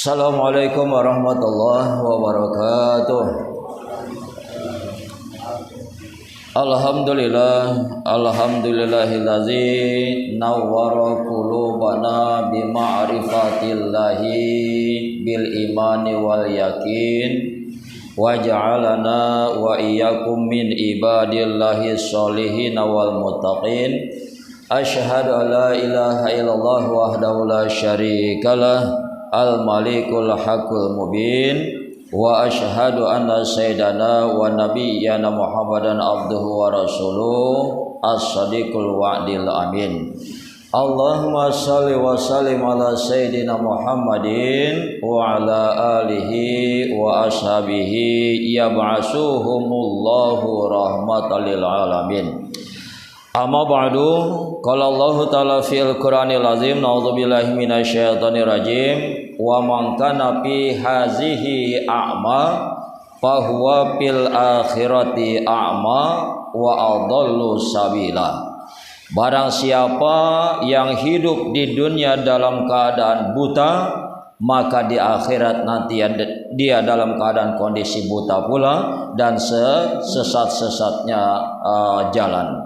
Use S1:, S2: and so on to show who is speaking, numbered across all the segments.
S1: Assalamualaikum warahmatullahi wabarakatuh. Alhamdulillahillazi nawwara qulubana bima'rifatillahi bil imani wal yakin wa ja'alana wa iyyakum min ibadillahi sholihin wal muttaqin. Asyhadu an la ilaha illallah wahdahu la syarikalah al-malikul haqqul mubin wa asyhadu anna sayyidana wa nabiyyana Muhammadan abduhu wa rasuluh as-sadiqul wa'dil amin. Allahumma shalli wa sallim ala sayyidina Muhammadin wa ala alihi wa ashabihi yab'asuhumullahu rahmatan lil alamin. Amma ba'du, qala Allah ta'ala fil Qur'anil azim, na'udzubillahi minasyaitonir rajim, wa man kana fi hazihi a'ma fa huwa fil akhirati a'ma wa adallu sabila. Barang siapa yang hidup di dunia dalam keadaan buta, maka di akhirat nanti dia dalam keadaan kondisi buta pula dan sesat-sesatnya jalan.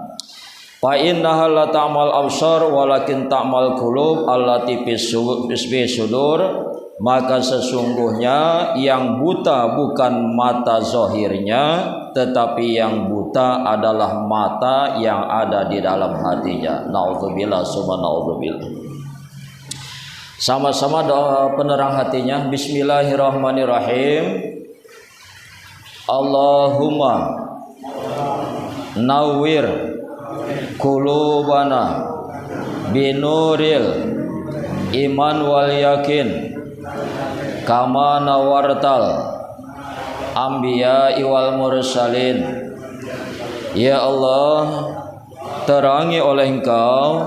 S1: Fa innaha la ta'mal absar walakin ta'mal qulub allati fis sudur. Maka sesungguhnya yang buta bukan mata zahirnya, tetapi yang buta adalah mata yang ada di dalam hatinya. Nauzubillah summa nauzubillah. Sama-sama doa penerang hatinya. Bismillahirrahmanirrahim. Allahumma nawwir qulubana binuril iman wal yakin kama nawartal anbiya wal mursalin. Ya Allah, terangi oleh Engkau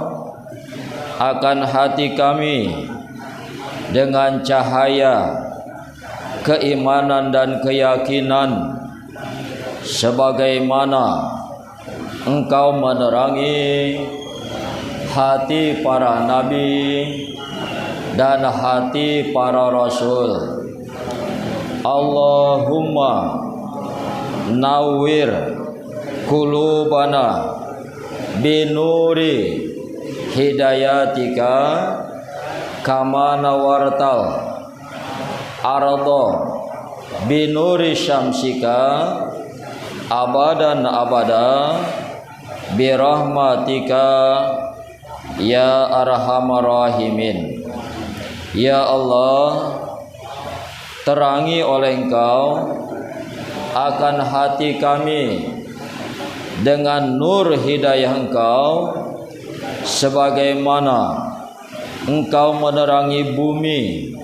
S1: akan hati kami dengan cahaya keimanan dan keyakinan sebagaimana Engkau menerangi hati para nabi dan hati para rasul. Allahumma nawwir qulubana binuri hidayatika kama nawartal arda binuri syamsika abadan abada birahmatika ya arhamar rahimin. Ya Allah, terangi oleh Engkau akan hati kami dengan nur hidayah Engkau sebagaimana Engkau menerangi bumi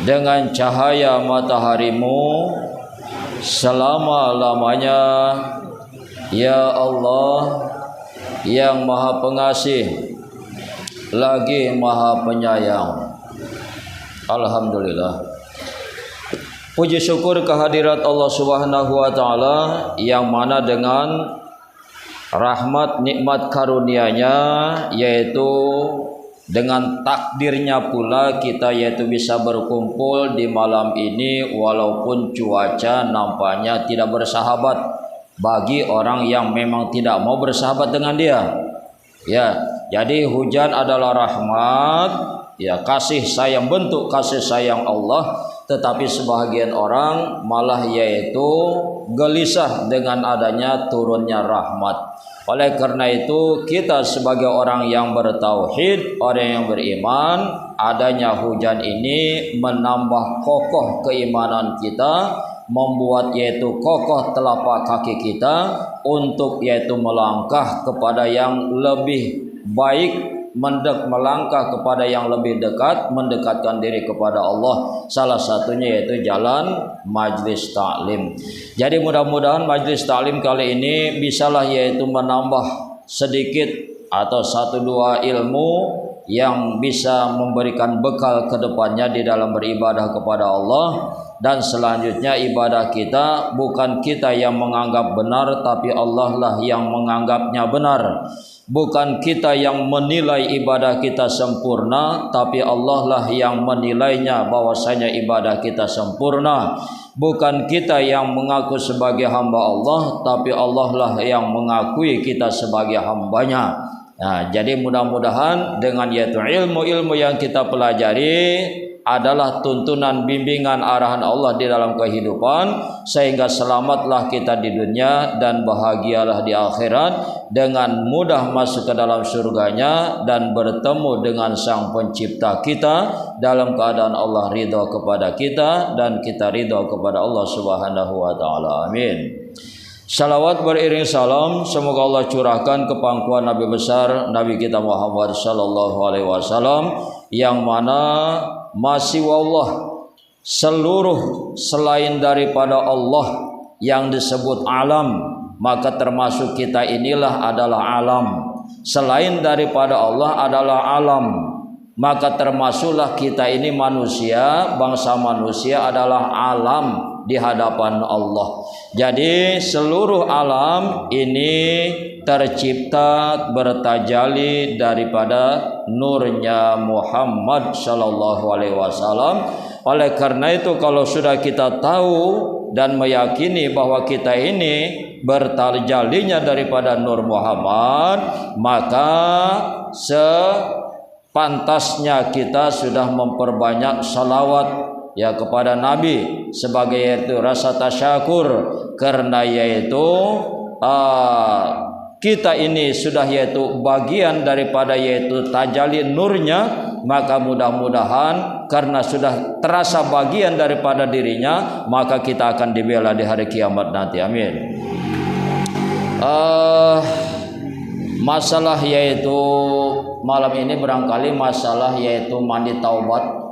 S1: dengan cahaya mataharimu selama-lamanya. Ya Allah yang Maha Pengasih lagi Maha Penyayang. Alhamdulillah. Puji syukur kehadirat Allah Subhanahu wa taala yang mana dengan rahmat nikmat karunia-Nya, yaitu dengan takdirnya pula kita yaitu bisa berkumpul di malam ini walaupun cuaca nampaknya tidak bersahabat bagi orang yang memang tidak mau bersahabat dengan dia. Ya, jadi hujan adalah rahmat, ya, kasih sayang, bentuk kasih sayang Allah. Tetapi sebahagian orang malah yaitu gelisah dengan adanya turunnya rahmat. Oleh karena itu kita sebagai orang yang bertauhid, orang yang beriman, adanya hujan ini menambah kokoh keimanan kita, membuat yaitu kokoh telapak kaki kita untuk yaitu melangkah kepada yang lebih baik, melangkah kepada yang lebih dekat, mendekatkan diri kepada Allah. Salah satunya yaitu jalan majlis taklim. Jadi mudah-mudahan majlis taklim kali ini bisalah yaitu menambah sedikit atau satu dua ilmu yang bisa memberikan bekal ke depannya di dalam beribadah kepada Allah. Dan selanjutnya ibadah kita bukan kita yang menganggap benar, tapi Allah lah yang menganggapnya benar. Bukan kita yang menilai ibadah kita sempurna, tapi Allah lah yang menilainya bahwasanya ibadah kita sempurna. Bukan kita yang mengaku sebagai hamba Allah, tapi Allah lah yang mengakui kita sebagai hambanya. Nah, jadi mudah-mudahan dengan yaitu ilmu-ilmu yang kita pelajari adalah tuntunan bimbingan arahan Allah di dalam kehidupan, sehingga selamatlah kita di dunia dan bahagialah di akhirat, dengan mudah masuk ke dalam surganya dan bertemu dengan Sang Pencipta kita dalam keadaan Allah ridha kepada kita dan kita ridha kepada Allah Subhanahu wa taala. Amin. Salawat beriring salam semoga Allah curahkan ke pangkuan Nabi besar Nabi kita Muhammad sallallahu alaihi wasallam, yang mana masih wallah seluruh selain daripada Allah yang disebut alam, maka termasuk kita inilah adalah alam. Selain daripada Allah adalah alam, maka termasuklah kita ini manusia, bangsa manusia adalah alam di hadapan Allah. Jadi seluruh alam ini tercipta bertajali daripada nurnya Muhammad sallallahu alaihi wasallam. Oleh karena itu kalau sudah kita tahu dan meyakini bahwa kita ini bertajalinya daripada nur Muhammad, maka sepantasnya kita sudah memperbanyak salawat ya kepada Nabi sebagai yaitu rasa tasyakur, karena yaitu kita ini sudah yaitu bagian daripada yaitu tajalli nurnya, maka mudah-mudahan karena sudah terasa bagian daripada dirinya, maka kita akan dibela di hari kiamat nanti. Amin. Masalah yaitu malam ini barangkali masalah yaitu mandi taubat.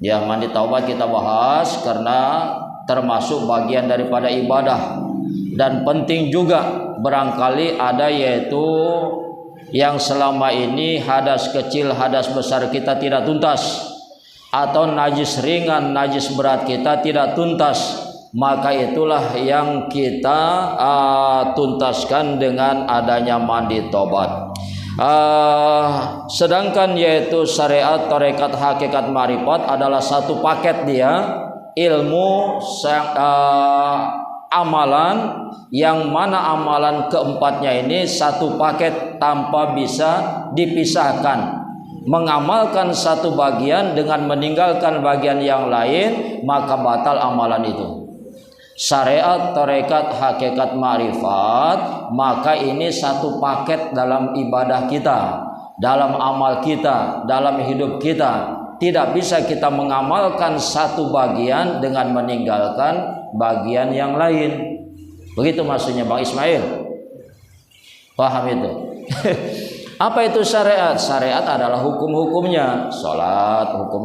S1: Ya, mandi taubat kita bahas karena termasuk bagian daripada ibadah, dan penting juga barangkali ada yaitu yang selama ini hadas kecil hadas besar kita tidak tuntas, atau najis ringan najis berat kita tidak tuntas, maka itulah yang kita tuntaskan dengan adanya mandi taubat. Sedangkan yaitu syariat, tarekat, hakikat, marifat adalah satu paket dia, ilmu, amalan, yang mana amalan keempatnya ini satu paket tanpa bisa dipisahkan. Mengamalkan satu bagian dengan meninggalkan bagian yang lain, maka batal amalan itu. Syariat, tarekat, hakikat, ma'rifat, maka ini satu paket dalam ibadah kita, dalam amal kita, dalam hidup kita. Tidak bisa kita mengamalkan satu bagian dengan meninggalkan bagian yang lain. Begitu maksudnya Bang Ismail. Paham itu? Apa itu syariat? Syariat adalah hukum-hukumnya. Salat, hukum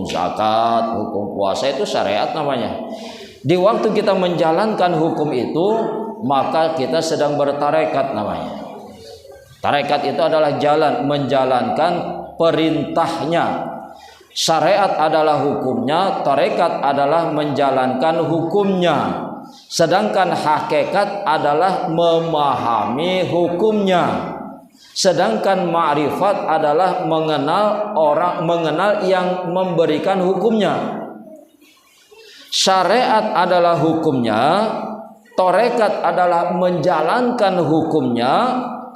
S1: zakat, hukum puasa, itu syariat namanya. Di waktu kita menjalankan hukum itu, maka kita sedang bertarekat namanya. Tarekat itu adalah jalan, menjalankan perintahnya. Syariat adalah hukumnya, tarekat adalah menjalankan hukumnya. Sedangkan hakikat adalah memahami hukumnya. Sedangkan ma'rifat adalah mengenal yang memberikan hukumnya. Syariat adalah hukumnya, tarekat adalah menjalankan hukumnya,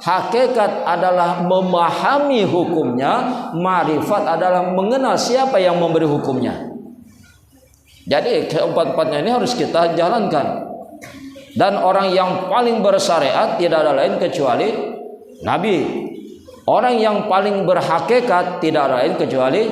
S1: hakikat adalah memahami hukumnya, ma'rifat adalah mengenal siapa yang memberi hukumnya. Jadi keempat-empatnya ini harus kita jalankan. Dan orang yang paling bersyariat tidak ada lain kecuali Nabi. Orang yang paling berhakikat tidak ada lain kecuali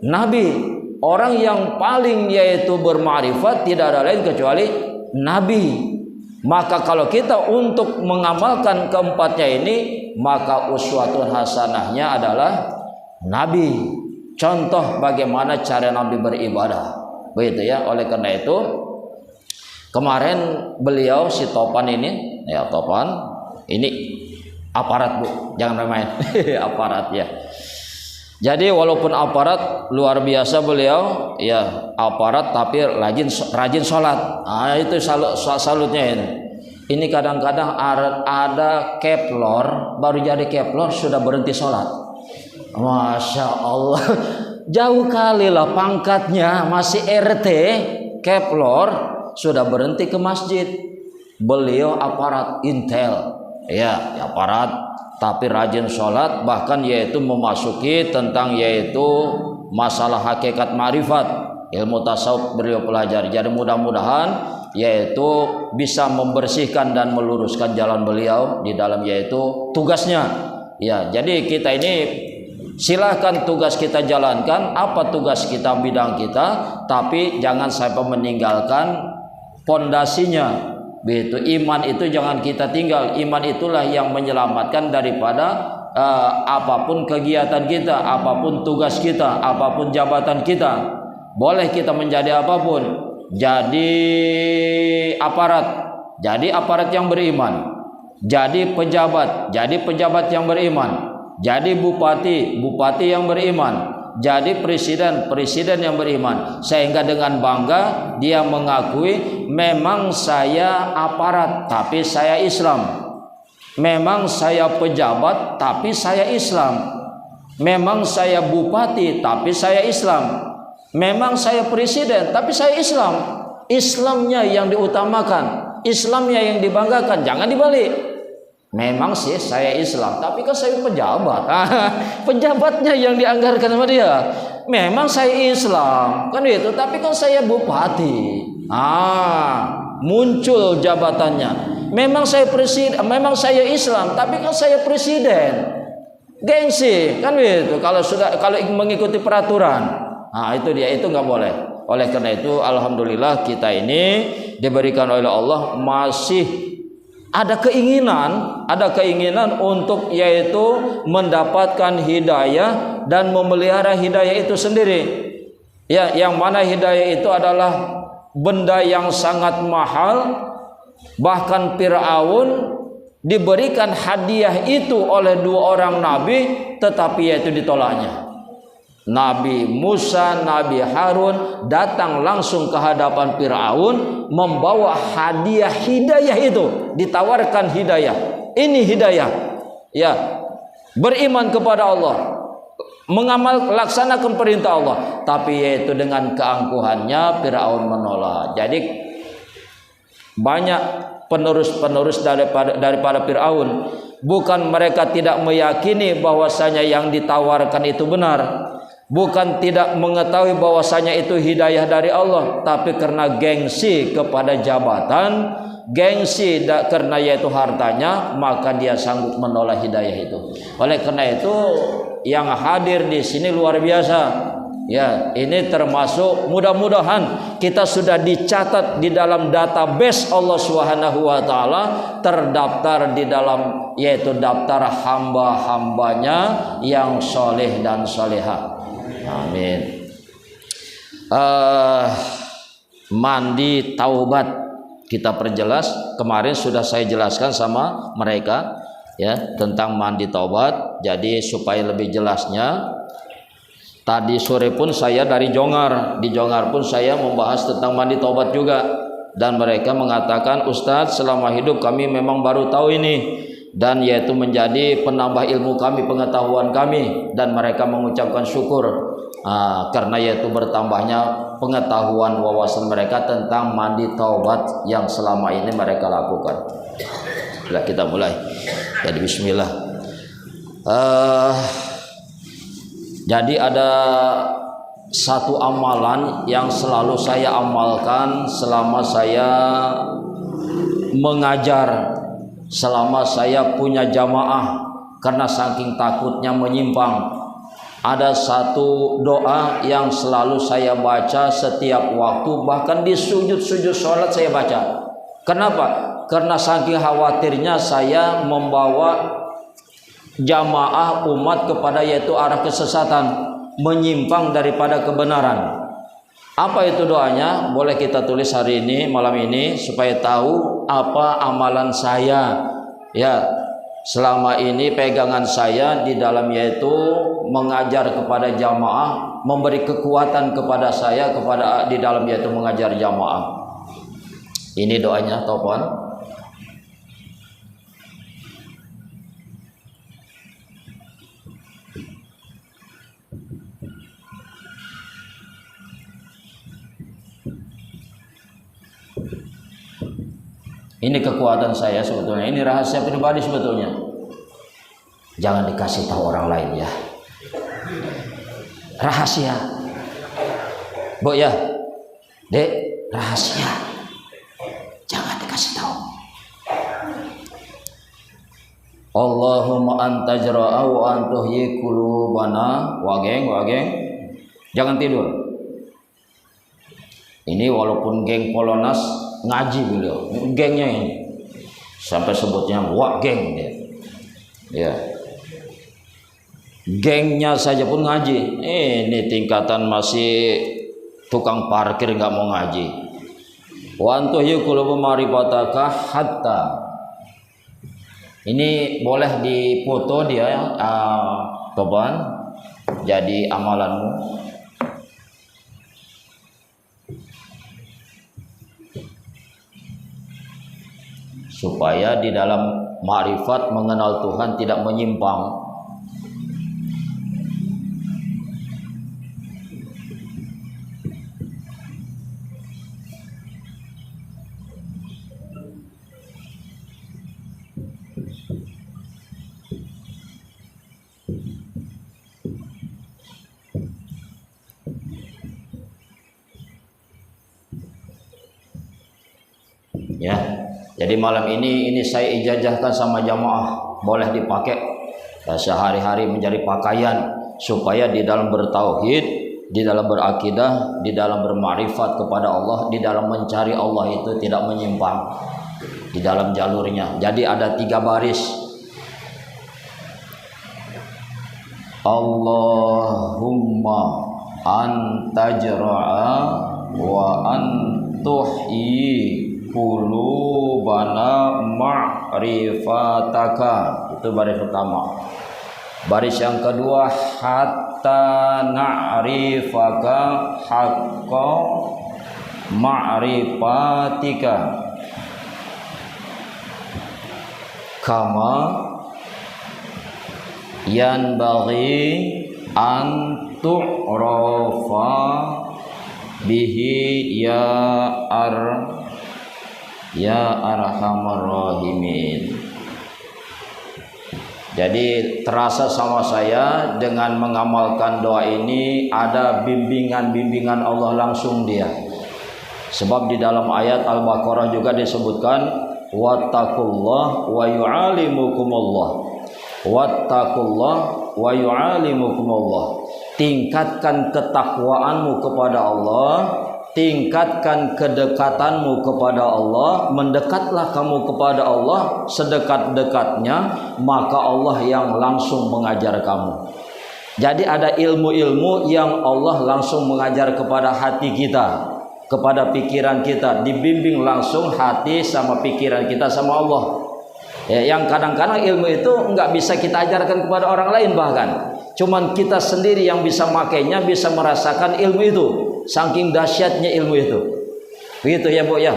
S1: Nabi. Orang yang paling yaitu bermakrifat tidak ada lain kecuali Nabi. Maka kalau kita untuk mengamalkan keempatnya ini, maka uswatun hasanahnya adalah Nabi. Contoh bagaimana cara Nabi beribadah. Begitu ya. Oleh karena itu kemarin beliau si Topan ini, ya Topan ini Aparat Bu, jangan main-main. Aparat ya. Jadi walaupun aparat luar biasa beliau, ya aparat tapi rajin sholat. Nah, itu salutnya ini. Ini kadang-kadang ada keplor, baru jadi keplor sudah berhenti sholat. Masya Allah, jauh kali lah pangkatnya, masih RT, keplor sudah berhenti ke masjid. Beliau aparat intel, ya aparat, tapi rajin sholat, bahkan yaitu memasuki tentang yaitu masalah hakikat ma'rifat, ilmu tasawuf beliau pelajari. Jadi mudah-mudahan yaitu bisa membersihkan dan meluruskan jalan beliau di dalam yaitu tugasnya. Ya, jadi kita ini silahkan tugas kita jalankan, apa tugas kita, bidang kita, tapi jangan sampai meninggalkan pondasinya. Begitu, iman itu jangan kita tinggal. Iman itulah yang menyelamatkan daripada apapun kegiatan kita, apapun tugas kita, apapun jabatan kita. Boleh kita menjadi apapun, jadi aparat yang beriman, jadi pejabat yang beriman, jadi bupati yang beriman, jadi presiden yang beriman, sehingga dengan bangga dia mengakui, memang saya aparat tapi saya Islam, memang saya pejabat tapi saya Islam, memang saya bupati tapi saya Islam, memang saya presiden tapi saya Islam. Islamnya yang diutamakan, Islamnya yang dibanggakan, jangan dibalik. Memang sih saya Islam, tapi kan saya pejabat. Pejabatnya yang dianggarkan sama dia. Memang saya Islam, kan itu, tapi kan saya bupati. Muncul jabatannya. Memang saya presiden, memang saya Islam, tapi kan saya presiden. Gengsi, kan itu. Kalau mengikuti peraturan, itu dia, itu nggak boleh. Oleh karena itu, alhamdulillah kita ini diberikan oleh Allah masih ada keinginan untuk yaitu mendapatkan hidayah dan memelihara hidayah itu sendiri. Ya, yang mana hidayah itu adalah benda yang sangat mahal. Bahkan Fir'aun diberikan hadiah itu oleh 2 orang nabi, tetapi yaitu ditolaknya. Nabi Musa, Nabi Harun datang langsung ke hadapan Fir'aun membawa hadiah hidayah itu, ditawarkan hidayah. Ini hidayah. Ya, beriman kepada Allah, laksanakan perintah Allah, tapi yaitu dengan keangkuhannya Fir'aun menolak. Jadi banyak penerus daripada Fir'aun, bukan mereka tidak meyakini bahwasanya yang ditawarkan itu benar, bukan tidak mengetahui bahwasanya itu hidayah dari Allah, tapi karena gengsi kepada jabatan, gengsi karena yaitu hartanya, maka dia sanggup menolak hidayah itu. Oleh karena itu, yang hadir di sini luar biasa. Ya, ini termasuk, mudah-mudahan kita sudah dicatat di dalam database Allah Subhanahu wa taala, terdaftar di dalam yaitu daftar hamba-hambanya yang soleh dan solehah. Amin. Mandi taubat kita perjelas, kemarin sudah saya jelaskan sama mereka ya tentang mandi taubat. Jadi supaya lebih jelasnya, tadi sore pun saya dari Jongar, di Jongar pun saya membahas tentang mandi taubat juga, dan mereka mengatakan, Ustadz, selama hidup kami memang baru tahu ini, dan yaitu menjadi penambah ilmu kami, pengetahuan kami, dan mereka mengucapkan syukur karena yaitu bertambahnya pengetahuan wawasan mereka tentang mandi taubat yang selama ini mereka lakukan. Nah, kita mulai. Jadi bismillah. Jadi ada satu amalan yang selalu saya amalkan selama saya mengajar, selama saya punya jamaah, karena saking takutnya menyimpang. Ada satu doa yang selalu saya baca setiap waktu, bahkan di sujud-sujud sholat saya baca. Kenapa? Karena saking khawatirnya saya membawa jamaah umat kepada yaitu arah kesesatan, menyimpang daripada kebenaran. Apa itu doanya? Boleh kita tulis hari ini, malam ini, supaya tahu apa amalan saya. Ya, selama ini pegangan saya di dalam yaitu mengajar kepada jamaah, memberi kekuatan kepada saya di dalam yaitu mengajar jamaah. Ini doanya, Topan. Ini kekuatan saya sebetulnya, ini rahasia pribadi sebetulnya. Jangan dikasih tahu orang lain ya. Rahasia. Bu ya, Dek, rahasia. Jangan dikasih tahu. Allahumma anta jara'a wa antuhyi qulubana. Wageng. Jangan tidur. Ini walaupun geng Polonas ngaji beliau, gengnya ini sampai sebutnya wak geng dia. Ya, gengnya saja pun ngaji. Ini tingkatan masih tukang parkir nggak mau ngaji. Wa antuhyi qulubu marifataka hatta. Ini boleh dipoto dia, Toban, jadi amalanmu. Supaya di dalam ma'rifat mengenal Tuhan tidak menyimpang. Ya, jadi malam ini saya ijazahkan sama jamaah, boleh dipakai sehari-hari menjadi pakaian supaya di dalam bertauhid, di dalam berakidah, di dalam bermakrifat kepada Allah, di dalam mencari Allah itu tidak menyimpang di dalam jalurnya. Jadi ada 3 baris. Allahumma antajra'a wa antuhyi qulubana ma'rifataka. Itu baris pertama. Baris yang kedua, hatta na'rifaka haqqa ma'rifatika kama yanbaghi an tu'rafa bihi ya arhamar rahimin. Jadi terasa sama saya dengan mengamalkan doa ini ada bimbingan Allah langsung dia. Sebab di dalam ayat Al-Baqarah juga disebutkan wattaqullah wa yu'allimukumullah. Wattaqullah wa yu'allimukumullah. Tingkatkan ketakwaanmu kepada Allah, tingkatkan kedekatanmu kepada Allah, mendekatlah kamu kepada Allah sedekat-dekatnya, maka Allah yang langsung mengajar kamu. Jadi ada ilmu-ilmu yang Allah langsung mengajar kepada hati kita, kepada pikiran kita, dibimbing langsung hati sama pikiran kita sama Allah. Ya, yang kadang-kadang ilmu itu nggak bisa kita ajarkan kepada orang lain, bahkan cuman kita sendiri yang bisa makainya, bisa merasakan ilmu itu. Saking dahsyatnya ilmu itu. Begitu ya, Bu ya.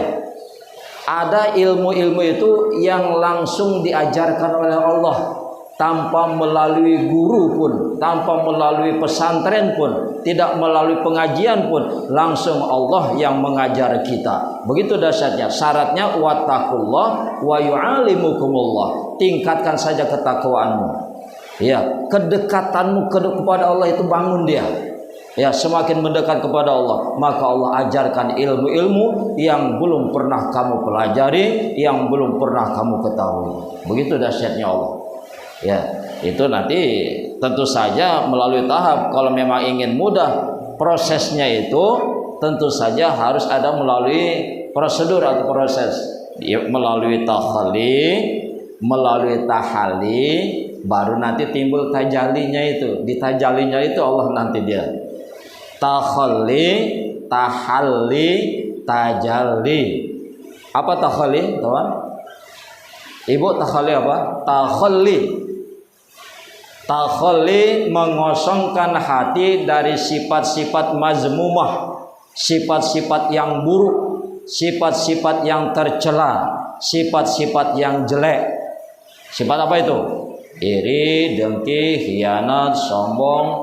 S1: Ada ilmu-ilmu itu yang langsung diajarkan oleh Allah tanpa melalui guru pun, tanpa melalui pesantren pun, tidak melalui pengajian pun, langsung Allah yang mengajar kita. Begitu dahsyatnya. Syaratnya wattaqullah wa yu'allimukumullah. Tingkatkan saja ketakwaanmu. Ya, kedekatanmu kepada Allah itu bangun dia. Ya, semakin mendekat kepada Allah, maka Allah ajarkan ilmu-ilmu yang belum pernah kamu pelajari, yang belum pernah kamu ketahui. Begitu dahsyatnya Allah. Ya, itu nanti tentu saja melalui tahap. Kalau memang ingin mudah prosesnya itu, tentu saja harus ada melalui prosedur atau proses. Melalui takhalli, melalui tahali, baru nanti timbul tajalinya itu. Di tajalinya itu Allah nanti dia takhalli, tahalli, tajalli. Apa takhalli, kawan? Ibu takhalli apa? Takhalli mengosongkan hati dari sifat-sifat mazmumah, sifat-sifat yang buruk, sifat-sifat yang tercela, sifat-sifat yang jelek. Sifat apa itu? Iri, dengki, khianat, sombong.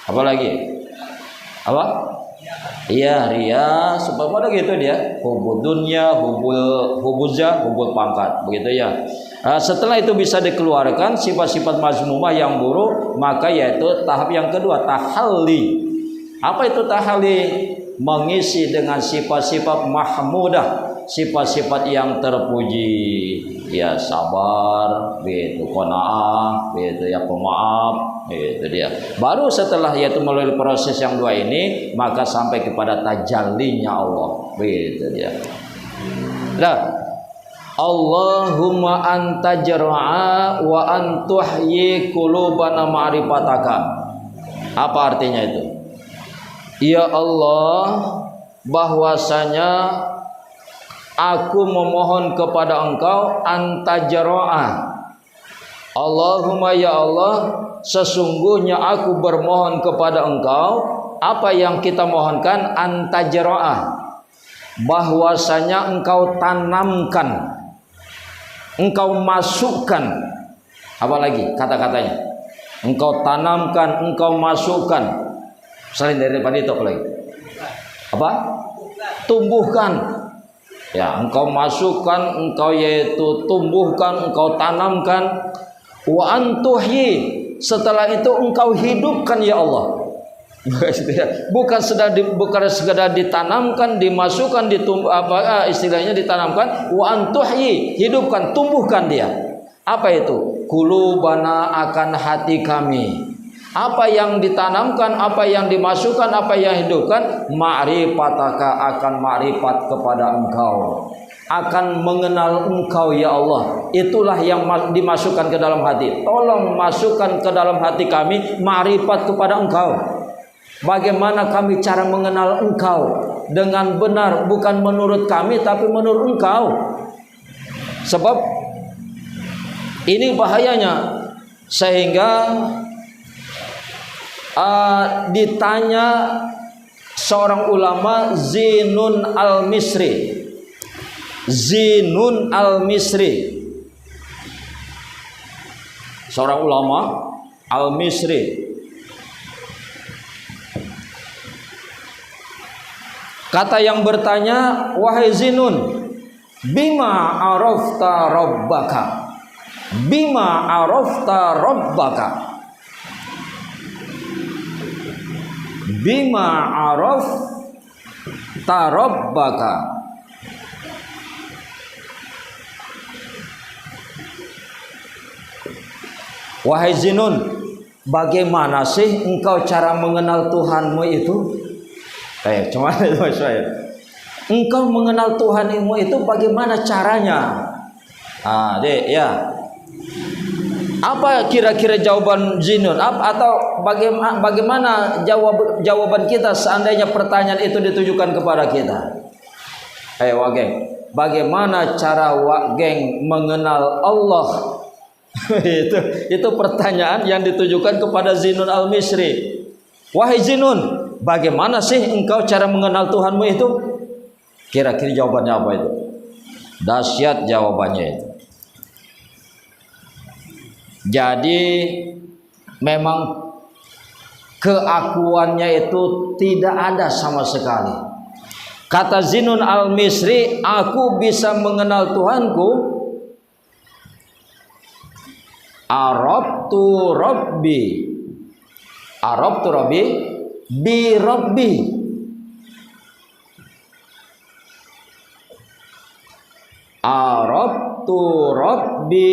S1: Apa lagi? Apa? Iya, ria, sebab ada gitu dia. Hubul dunya, hubul pangkat, begitu ya. Setelah itu bisa dikeluarkan sifat-sifat mazmumah yang buruk, maka yaitu tahap yang kedua, tahalli. Apa itu tahalli? Mengisi dengan sifat-sifat mahmudah, sifat-sifat yang terpuji, ya sabar, gitu, qanaah, gitu ya, pemaaf, gitu dia. Baru setelah yaitu melalui proses yang dua ini, maka sampai kepada tajallinya Allah, gitu dia. Nah, Allahumma anta jar'a wa antuhyi qulubana ma'rifataka. Apa artinya itu? Ya Allah, bahwasanya aku memohon kepada Engkau anta jar'a. Allahumma ya Allah, sesungguhnya aku bermohon kepada Engkau. Apa yang kita mohonkan? Anta jar'a, bahwasanya Engkau tanamkan, Engkau masukkan. Apa lagi kata-katanya? Engkau tanamkan, Engkau masukkan. Selain daripada itu apa lagi? Apa? Tumbuhkan. Ya, Engkau masukkan, Engkau yaitu tumbuhkan, Engkau tanamkan. Wa antuhyi, setelah itu Engkau hidupkan ya Allah. Bukan sekedar ditanamkan, dimasukkan, istilahnya ditanamkan. Wa antuhyi, hidupkan, tumbuhkan dia. Apa itu? Qulubana, akan hati kami. Apa yang ditanamkan, apa yang dimasukkan, apa yang hidupkan? Ma'rifataka, akan ma'rifat kepada Engkau, akan mengenal Engkau ya Allah. Itulah yang dimasukkan ke dalam hati. Tolong masukkan ke dalam hati kami ma'rifat kepada Engkau. Bagaimana kami cara mengenal Engkau dengan benar, bukan menurut kami tapi menurut Engkau. Sebab ini bahayanya, sehingga ditanya seorang ulama, Zinun al-Misri, seorang ulama al-Misri, kata yang bertanya, wahai Zinun, bima arafta rabbaka, bima arafta rabbaka, bima arafta rabbaka. Wahai Zinun, bagaimana sih engkau cara mengenal Tuhanmu itu? Cuma itu saya. Engkau mengenal Tuhanmu itu bagaimana caranya? Dek ya. Apa kira-kira jawaban Zinun? Atau bagaimana jawaban kita seandainya pertanyaan itu ditujukan kepada kita? Wageng, bagaimana cara Wageng mengenal Allah? itu pertanyaan yang ditujukan kepada Zinun al-Misri. Wahai Zinun, bagaimana sih engkau cara mengenal Tuhanmu itu? Kira-kira jawabannya apa itu? Dahsyat jawabannya itu. Jadi memang keakuannya itu tidak ada sama sekali. Kata Zinun al-Misri, aku bisa mengenal Tuhanku. Arabtu Rabbi bi Rabbi. Arabtu Rabbi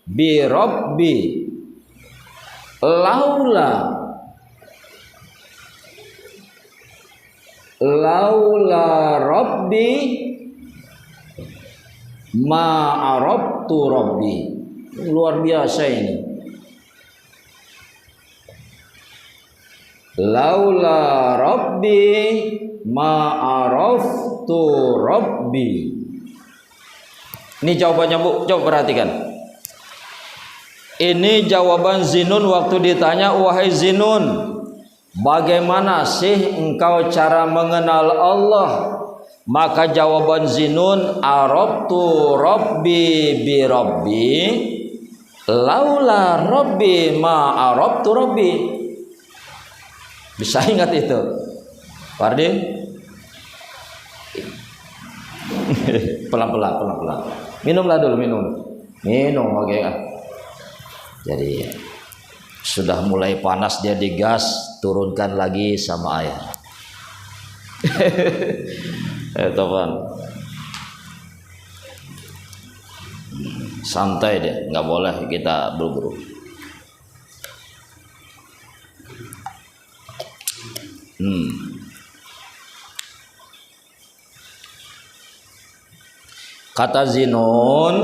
S1: bi Rabbi. Laula Rabbi ma arabtu Rabbi. Luar biasa ini. Laula Rabbi ma araftu Rabbi. Ini jawabannya Bu, coba perhatikan. Ini jawaban Zinun waktu ditanya, wahai Zinun, bagaimana sih engkau cara mengenal Allah? Maka jawaban Zinun, arabtu rabbi bi rabbi laula rabbi ma arabtu rabbi. Bisa ingat itu? Pardi? Pelan-pelan. Minumlah dulu, minum. Oke. Jadi sudah mulai panas dia digas, turunkan lagi sama air. Teman. Santai deh, nggak boleh kita buru-buru. Kata Zinun,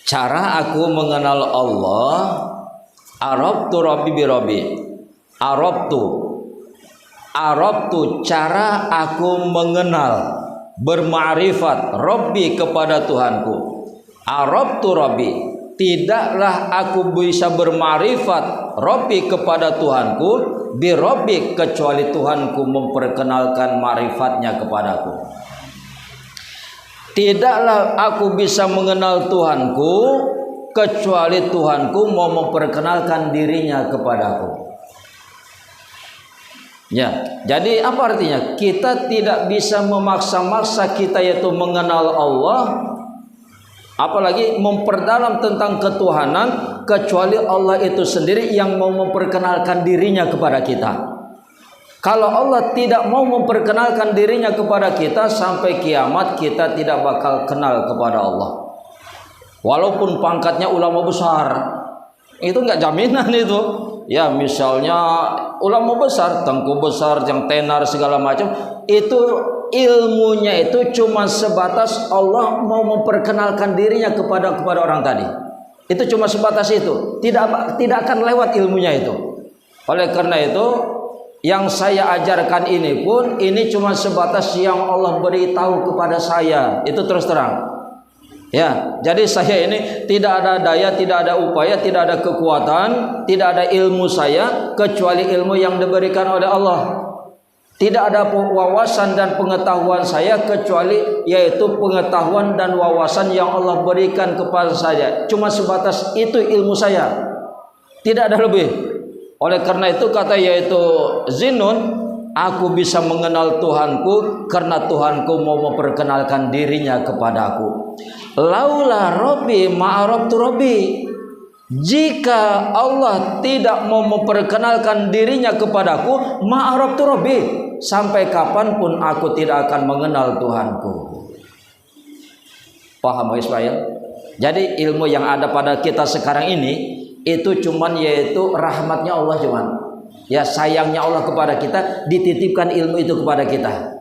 S1: cara aku mengenal Allah, arabtu rabbi bi rabbi. Arabtu cara aku mengenal, bermakrifat rabbi kepada Tuhanku. Arabtu rabbi, tidaklah aku bisa bermakrifat rabbi kepada Tuhanku bi rabbi kecuali Tuhanku memperkenalkan makrifatnya kepadaku. Tidaklah aku bisa mengenal Tuhanku kecuali Tuhanku mau memperkenalkan dirinya kepadaku. Ya, jadi apa artinya? Kita tidak bisa memaksa-maksa kita yaitu mengenal Allah, apalagi memperdalam tentang ketuhanan, kecuali Allah itu sendiri yang mau memperkenalkan dirinya kepada kita. Kalau Allah tidak mau memperkenalkan dirinya kepada kita, sampai kiamat kita tidak bakal kenal kepada Allah. Walaupun pangkatnya ulama besar, itu nggak jaminan itu. Ya misalnya ulama besar, tengku besar, yang tenar segala macam, itu ilmunya itu cuma sebatas Allah mau memperkenalkan dirinya kepada orang tadi. Itu cuma sebatas itu, tidak akan lewat ilmunya itu. Oleh karena itu, yang saya ajarkan ini pun ini cuma sebatas yang Allah beritahu kepada saya. Itu terus terang. Ya, jadi saya ini tidak ada daya, tidak ada upaya, tidak ada kekuatan, tidak ada ilmu saya kecuali ilmu yang diberikan oleh Allah. Tidak ada wawasan dan pengetahuan saya kecuali yaitu pengetahuan dan wawasan yang Allah berikan kepada saya. Cuma sebatas itu ilmu saya. Tidak ada lebih. Oleh karena itu kata yaitu Zinun, aku bisa mengenal Tuhanku karena Tuhanku mau memperkenalkan dirinya kepadaku. Laula rabbi ma'arabtu rabbi. Jika Allah tidak mau memperkenalkan dirinya kepadaku, ma'arabtu rabbi, sampai kapanpun aku tidak akan mengenal Tuhanku. Paham Ismail? Jadi ilmu yang ada pada kita sekarang ini itu cuman yaitu rahmatnya Allah, cuman ya sayangnya Allah kepada kita, dititipkan ilmu itu kepada kita,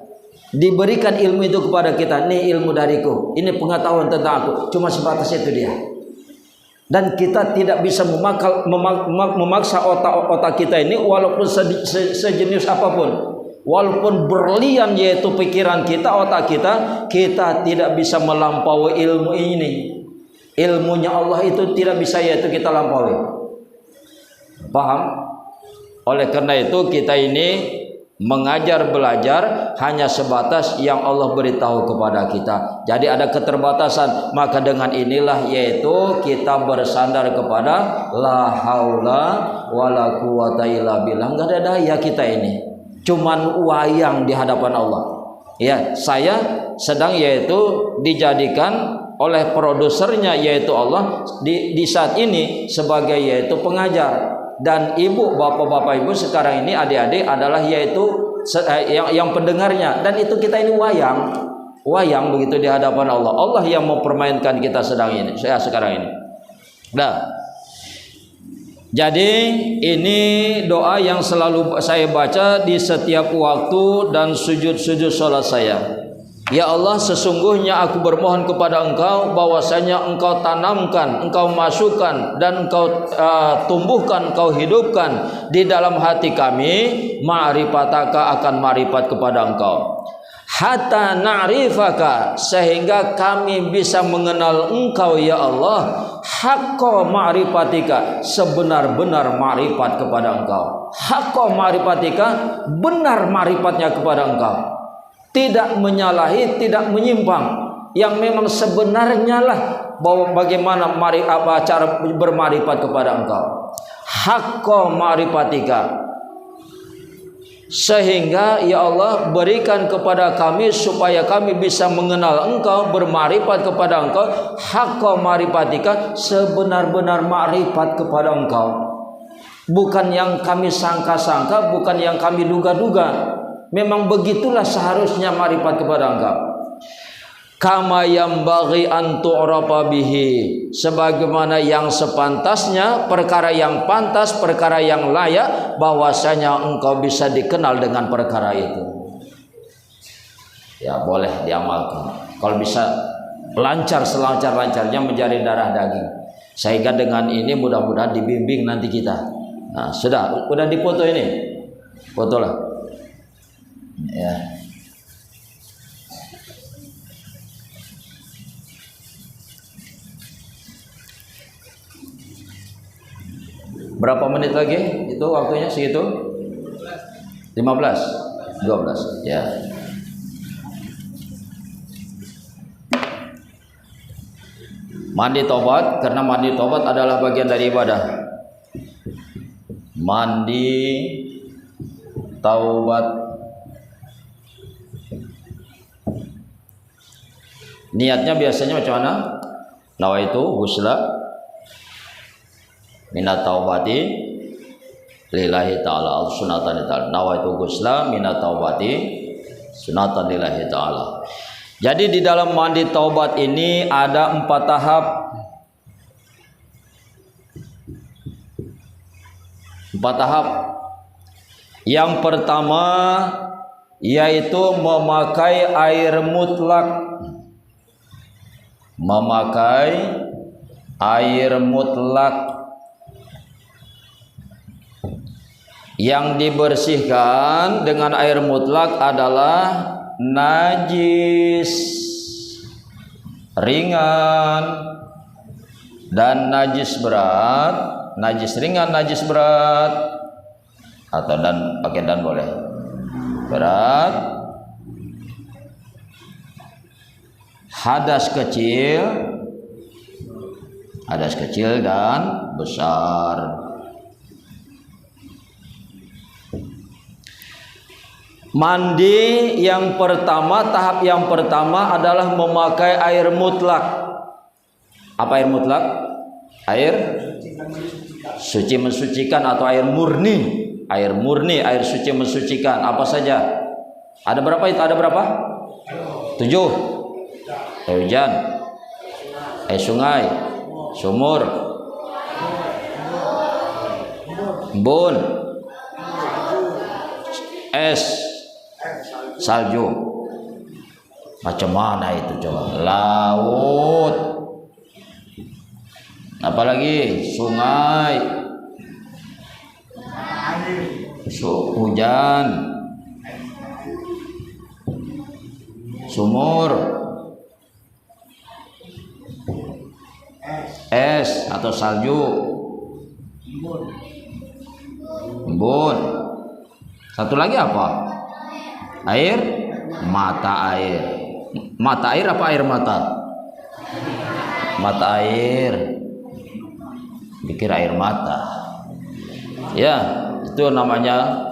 S1: diberikan ilmu itu kepada kita. Ini ilmu dariku, ini pengetahuan tentang aku, cuma sebatas itu dia. Dan kita tidak bisa memaksa otak kita ini, walaupun sejenis apapun, walaupun berlian yaitu pikiran kita, otak kita, kita tidak bisa melampaui ilmu ini. Ilmunya Allah itu tidak bisa yaitu kita lampaui. Paham? Oleh karena itu kita ini mengajar belajar hanya sebatas yang Allah beritahu kepada kita. Jadi ada keterbatasan, maka dengan inilah yaitu kita bersandar kepada la haula wala quwata illa billah. Enggak ada daya kita ini, cuman wayang di hadapan Allah. Ya, saya sedang yaitu dijadikan oleh produsernya yaitu Allah di saat ini sebagai yaitu pengajar, dan ibu bapak-bapak ibu sekarang ini adik-adik adalah yaitu yang pendengarnya, dan itu kita ini wayang begitu di hadapan Allah. Allah yang mempermainkan kita sekarang ini. Nah, jadi ini doa yang selalu saya baca di setiap waktu dan sujud-sujud salat saya. Ya Allah, sesungguhnya aku bermohon kepada Engkau bahwasanya Engkau tanamkan, Engkau masukkan, dan Engkau tumbuhkan, Engkau hidupkan di dalam hati kami ma'rifataka, akan ma'rifat kepada Engkau. hatta na'rifaka, sehingga kami bisa mengenal Engkau ya Allah, haqqa ma'rifatika, sebenar-benar ma'rifat kepada Engkau. Haqqa ma'rifatika, benar ma'rifatnya kepada Engkau, tidak menyalahi, tidak menyimpang, yang memang sebenarnya lah bahwa bagaimana cara bermarifat kepada Engkau. Haqqa ma'rifatika, sehingga ya Allah berikan kepada kami supaya kami bisa mengenal Engkau, bermarifat kepada Engkau. Haqqa ma'rifatika, sebenar-benar ma'rifat kepada Engkau, bukan yang kami sangka-sangka, bukan yang kami duga-duga. Memang begitulah seharusnya ma'rifat kepada Engkau. Kama yambaghi an tu'rafa bihi, sebagaimana yang sepantasnya, perkara yang pantas, perkara yang layak, bahwasanya Engkau bisa dikenal dengan perkara itu. Ya boleh diamalkan. Kalau bisa lancar, selancar-lancarnya menjadi darah daging, sehingga dengan ini mudah-mudahan dibimbing nanti kita. Nah, udah dipoto ini, fotolah. Ya. Berapa menit lagi? Itu waktunya segitu? 15? 12? Ya. Mandi taubat, karena mandi taubat adalah bagian dari ibadah. Mandi taubat, niatnya biasanya macam mana? Nawaitu ghusla minat taubati lillahi ta'ala sunatan ta'ala. Nawaitu ghusla minat taubati sunatan lillahi ta'ala. Jadi di dalam mandi taubat ini ada 4 tahap. 4 tahap. Yang pertama yaitu memakai air mutlak. Memakai air mutlak. Yang dibersihkan dengan air mutlak adalah najis ringan dan najis berat. Najis ringan, najis berat, atau dan pakai dan boleh. Berat, hadas kecil dan besar. Mandi yang pertama, tahap yang pertama adalah memakai air mutlak. Apa air mutlak? Air suci mensucikan atau air murni. Air murni, air suci mensucikan. Apa saja? Ada berapa itu? Ada berapa? 7. Air hujan, air sungai, sumur, embun, es, salju. Macam mana itu coba? Laut. Apalagi sungai, hujan, sumur, es atau salju, embun. Satu lagi apa? Air mata air. Mata air apa air mata? Mata air. Pikir air mata. Ya, itu namanya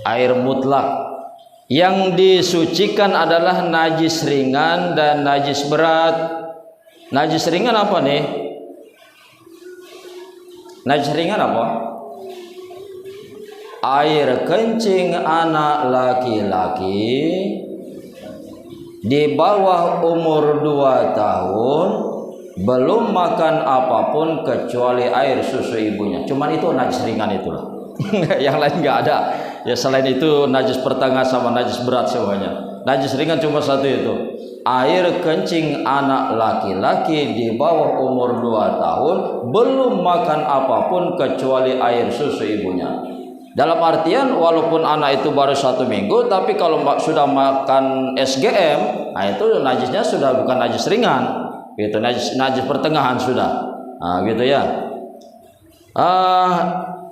S1: air mutlak. Yang disucikan adalah najis ringan dan najis berat. Najis ringan apa nih? Najis ringan apa? Air kencing anak laki-laki di bawah umur 2 tahun, belum makan apapun kecuali air susu ibunya. Cuman itu najis ringan itulah. Yang lain nggak ada. Ya selain itu najis pertengah sama najis berat semuanya. Najis ringan cuma satu itu. Air kencing anak laki-laki di bawah umur 2 tahun belum makan apapun kecuali air susu ibunya. Dalam artian walaupun anak itu baru 1 minggu, tapi kalau sudah makan SGM, nah itu najisnya sudah bukan najis ringan, gitu, najis pertengahan sudah, nah, gitu ya.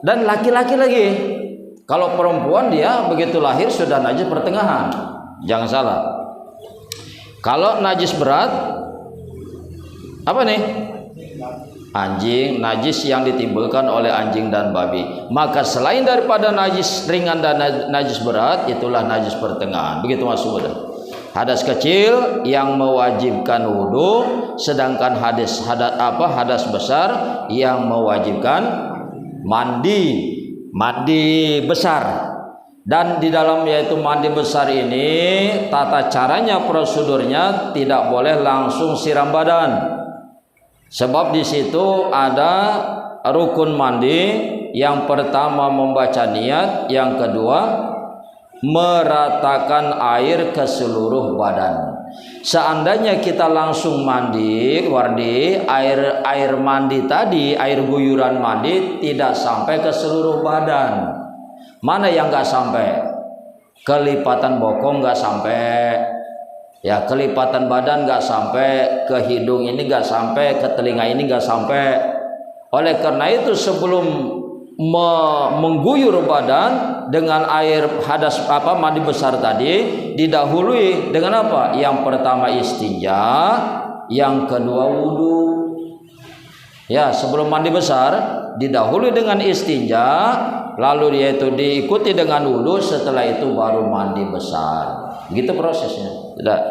S1: Dan laki-laki lagi, kalau perempuan dia begitu lahir sudah najis pertengahan, jangan salah. Kalau najis berat, apa nih? Anjing, najis yang ditimbulkan oleh anjing dan babi. Maka selain daripada najis ringan dan najis berat, itulah najis pertengahan. Begitu maksudnya. Hadas kecil yang mewajibkan wudu, sedangkan hadas besar yang mewajibkan mandi besar. Dan di dalam yaitu mandi besar ini, tata caranya, prosedurnya tidak boleh langsung siram badan. Sebab di situ ada rukun mandi. Yang pertama membaca niat, yang kedua meratakan air ke seluruh badan. Seandainya kita langsung mandi, Wardi, air mandi tadi, air guyuran mandi tidak sampai ke seluruh badan. Mana yang nggak sampai? Kelipatan bokong nggak sampai. Ya, kelipatan badan nggak sampai, ke hidung ini nggak sampai, ke telinga ini nggak sampai. Oleh karena itu sebelum mengguyur badan dengan air hadas mandi besar tadi, didahului dengan apa? Yang pertama istinja, yang kedua wudu. Ya, sebelum mandi besar didahului dengan istinja, lalu yaitu diikuti dengan wudu, setelah itu baru mandi besar. Begitu prosesnya. Tidak.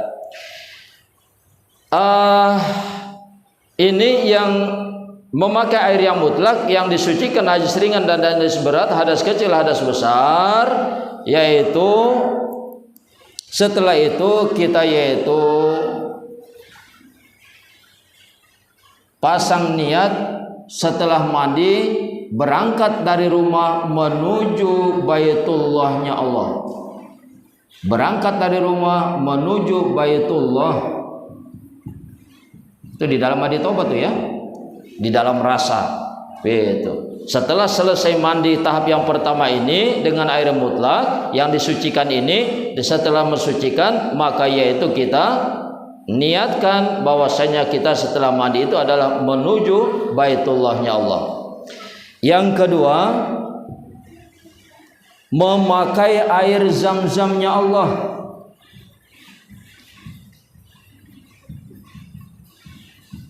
S1: Ini yang memakai air yang mutlak, yang disucikan najis ringan dan najis berat, hadas kecil, hadas besar, yaitu setelah itu kita yaitu pasang niat setelah mandi berangkat dari rumah menuju Baitullahnya Allah. Berangkat dari rumah menuju Baitullah. Itu di dalam mandi tobat tuh ya. Di dalam rasa. Itu. Setelah selesai mandi tahap yang pertama ini dengan air mutlak yang disucikan ini, setelah mensucikan maka yaitu kita niatkan bahwasanya kita setelah mandi itu adalah menuju Baitullahnya Allah. Yang kedua, memakai air zam-zamnya Allah.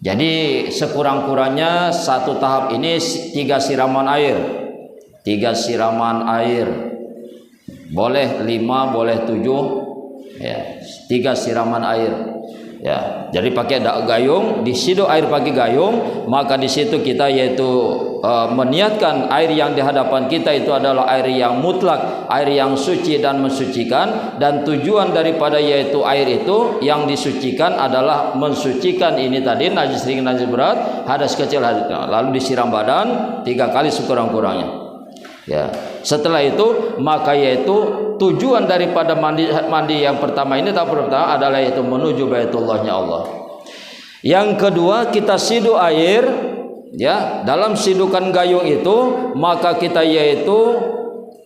S1: Jadi sekurang-kurangnya satu tahap ini 3 siraman air. 3 siraman air. Boleh 5, boleh 7. Ya, 3 siraman air. Ya, jadi pakai gayung, disiduk air pakai gayung, maka di situ kita yaitu meniatkan air yang di hadapan kita itu adalah air yang mutlak, air yang suci dan mensucikan, dan tujuan daripada yaitu air itu yang disucikan adalah mensucikan ini tadi najis ringan, najis berat, hadas kecil, lalu disiram badan 3 kali sekurang-kurangnya. Ya, setelah itu maka yaitu tujuan daripada mandi yang pertama ini tahap pertama adalah yaitu menuju Baitullahnya Allah. Yang kedua kita siduk air, ya, dalam sidukan gayung itu maka kita yaitu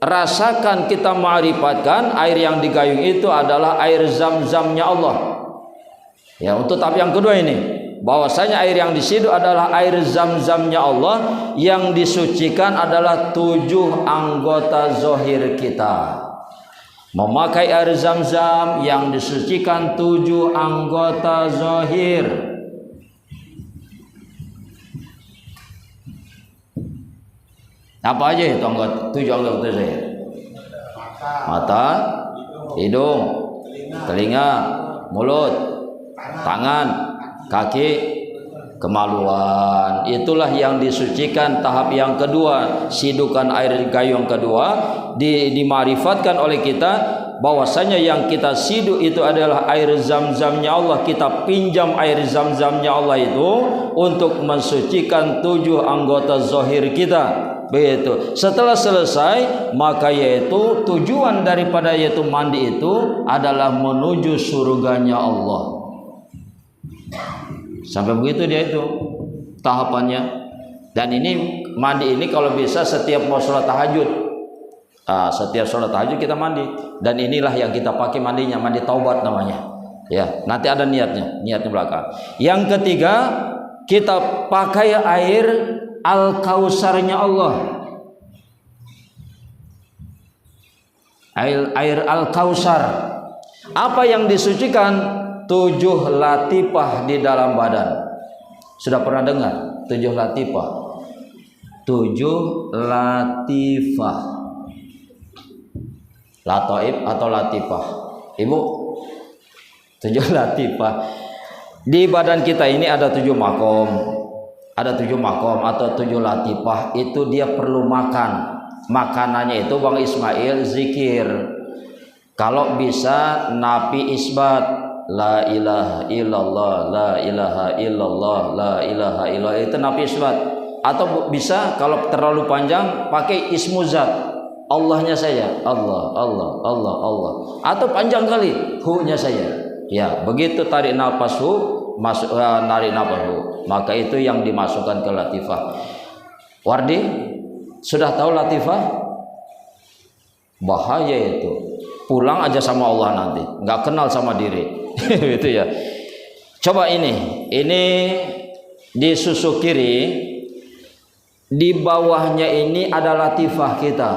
S1: rasakan, kita ma'rifatkan air yang di gayung itu adalah air zam-zamnya Allah. Ya, untuk tahap yang kedua ini bahwasanya air yang disiduk adalah air zam-zamnya Allah, yang disucikan adalah 7 anggota zahir kita. Memakai air zam-zam yang disucikan 7 anggota zahir. Apa aja itu 7 anggota zahir? Mata, hidung, telinga, mulut, tangan, kaki, kemaluan. Itulah yang disucikan tahap yang kedua, sidukan air gayung kedua, dimarifatkan oleh kita bahwasanya yang kita siduk itu adalah air zam-zamnya Allah. Kita pinjam air zam-zamnya Allah itu untuk mensucikan 7 anggota zahir kita. Begitu. Setelah selesai maka yaitu tujuan daripada yaitu mandi itu adalah menuju surganya Allah. Sampai begitu dia itu tahapannya. Dan ini mandi ini kalau bisa setiap mau sholat tahajud. Setiap sholat tahajud kita mandi, dan inilah yang kita pakai mandinya, mandi taubat namanya. Ya, nanti ada niatnya belakang. Yang ketiga, kita pakai air Al-Kausarnya Allah. Air Al-Kausar. Apa yang disucikan? 7 latifah di dalam badan. Sudah pernah dengar 7 latifah? 7 latifah. Lataif atau latifah? Ibu, 7 latifah. Di badan kita ini ada 7 makom. Ada 7 makom atau 7 latifah. Itu dia perlu makan. Makanannya itu Bang Ismail zikir. Kalau bisa napi isbat, la ilaha illallah, la ilaha illallah, la ilaha illallah, itu nafi isbat. Atau bisa kalau terlalu panjang pakai ismu zat, Allahnya saya, Allah, Allah, Allah, Allah. Atau panjang kali, hu-nya saya. Ya, begitu tarik nafas hu, masuk narik nafas hu, maka itu yang dimasukkan ke latifah. Wardi, sudah tahu latifah? Bahaya itu. Pulang aja sama Allah nanti, nggak kenal sama diri. Itu ya. Coba ini di susu kiri, di bawahnya ini ada latifah kita,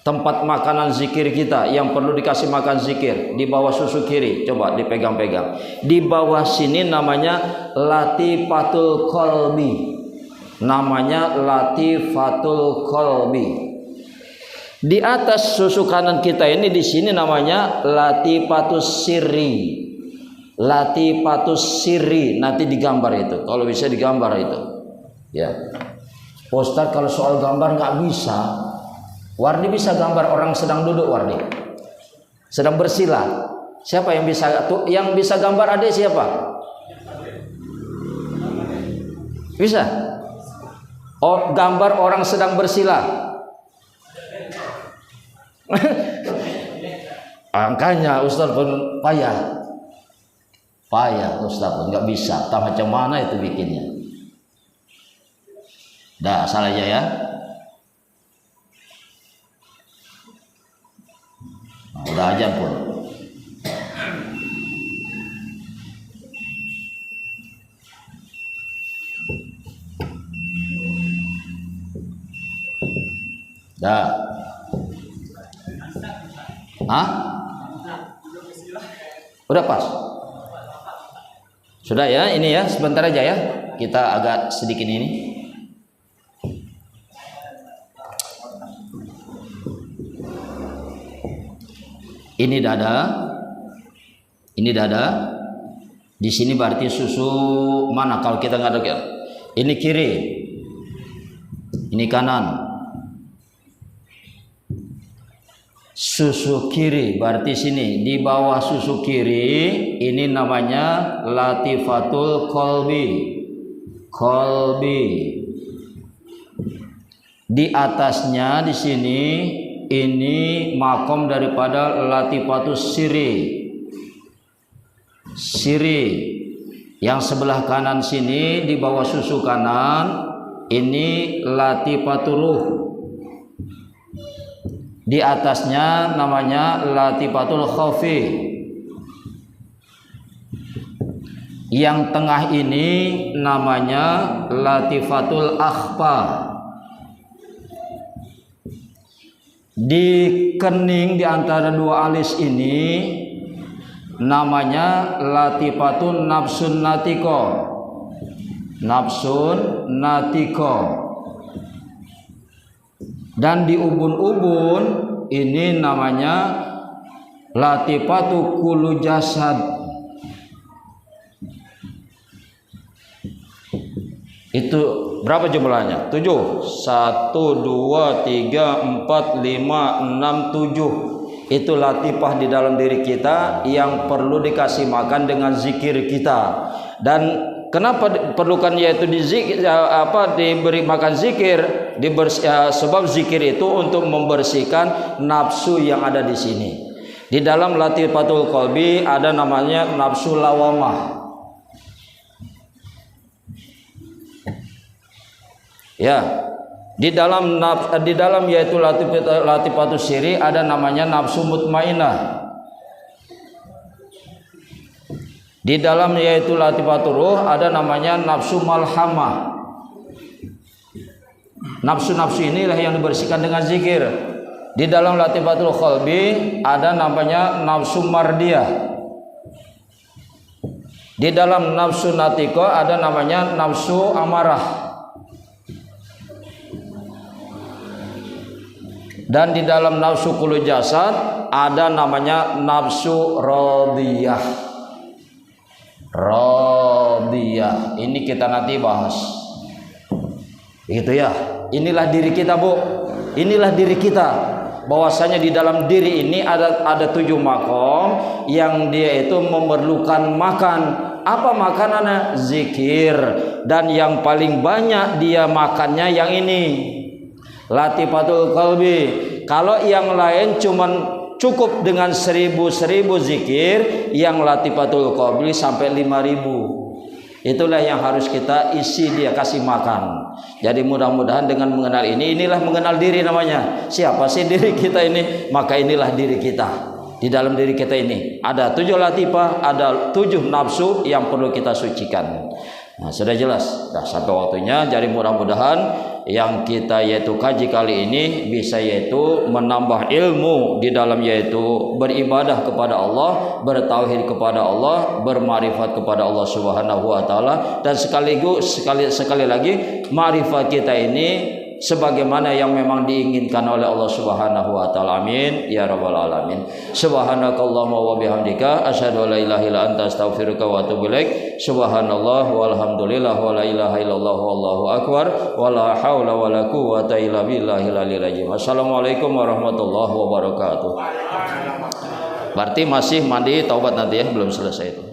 S1: tempat makanan zikir kita yang perlu dikasih makan zikir. Di bawah susu kiri, coba dipegang-pegang. Di bawah sini namanya latifatul qalbi. Namanya latifatul qalbi. Di atas susu kanan kita ini, di sini namanya latifatus sirri. Latifatus sirri, nanti digambar itu. Kalau bisa digambar itu. Ya. Ustaz, kalau soal gambar nggak bisa. Wardi bisa gambar orang sedang duduk, Wardi. Sedang bersila. Siapa yang bisa? Yang bisa gambar adik siapa? Bisa? Oh, gambar orang sedang bersila. Angkanya Ustaz pun payah Ustaz pun nggak bisa. Tak macam mana itu bikinnya. Dah asal aja ya. Nah, udah aja pun. Dah. Hah? Udah pas. Sudah ya, ini ya, sebentar aja ya. Kita agak sedikit ini. Ini dada. Ini dada. Di sini berarti susu mana kalau kita nggak ada. Ini kiri. Ini kanan. Susu kiri berarti sini di bawah susu kiri ini namanya latifatul qalbi. Di atasnya di sini ini makom daripada latifatus siri. Yang sebelah kanan sini di bawah susu kanan ini latifatul ruh. Di atasnya namanya latifatul khafi. Yang tengah ini namanya latifatul akhfa. Di kening di antara dua alis ini namanya latifatun nafsun natiko. Dan di ubun-ubun ini namanya latifatu kullu jasad. Itu berapa jumlahnya? 7. 1, 2, 3, 4, 5, 6, 7. Itu latifah di dalam diri kita yang perlu dikasih makan dengan zikir kita. Dan kenapa perlukan yaitu diberi makan zikir? Sebab zikir itu untuk membersihkan nafsu yang ada di sini. Di dalam latifatul qalbi ada namanya nafsu lawamah. Ya, Di dalam yaitu latifatus siri ada namanya nafsu mutmainah. Di dalam yaitu latifatul ruh ada namanya nafsu malhamah. Nafsu-nafsu inilah yang dibersihkan dengan zikir. Di dalam latifatul qalbi ada namanya nafsu mardiyah. Di dalam nafsu natiko ada namanya nafsu amarah. Dan di dalam nafsu kulu jasad ada namanya nafsu radiyah. Radiyah. Ini kita nanti bahas. Begitu ya. Inilah diri kita, Bu. Inilah diri kita. Bahwasanya di dalam diri ini ada 7 makom yang dia itu memerlukan makan. Apa makanannya? Zikir. Dan yang paling banyak dia makannya yang ini. Latifatul qalbi. Kalau yang lain cuman cukup dengan 1000 zikir, yang latifatul qalbi sampai 5000. Itulah yang harus kita isi dia, kasih makan. Jadi mudah-mudahan dengan mengenal inilah mengenal diri namanya. Siapa sih diri kita ini? Maka inilah diri kita. Di dalam diri kita ini ada 7 latifah, ada 7 nafsu yang perlu kita sucikan. Nah, sudah jelas. Nah, sampai waktunya. Jadi mudah-mudahan yang kita yaitu kaji kali ini bisa yaitu menambah ilmu di dalam yaitu beribadah kepada Allah, bertauhid kepada Allah, bermarifat kepada Allah Subhanahu wa taala, dan sekaligus sekali lagi marifat kita ini sebagaimana yang memang diinginkan oleh Allah Subhanahu wa taala. Amin ya rabbal alamin. Subhanakallahumma wa bihamdika asyhadu an la ilaha illa anta astaghfiruka wa atubu ilaik. Subhanallah walhamdulillah wa la ilaha illallah wallahu akbar wa la haula wa la quwwata illa billahil aliyil azim. Assalamualaikum warahmatullahi wabarakatuh. Berarti masih mandi taubat nanti ya, belum selesai itu.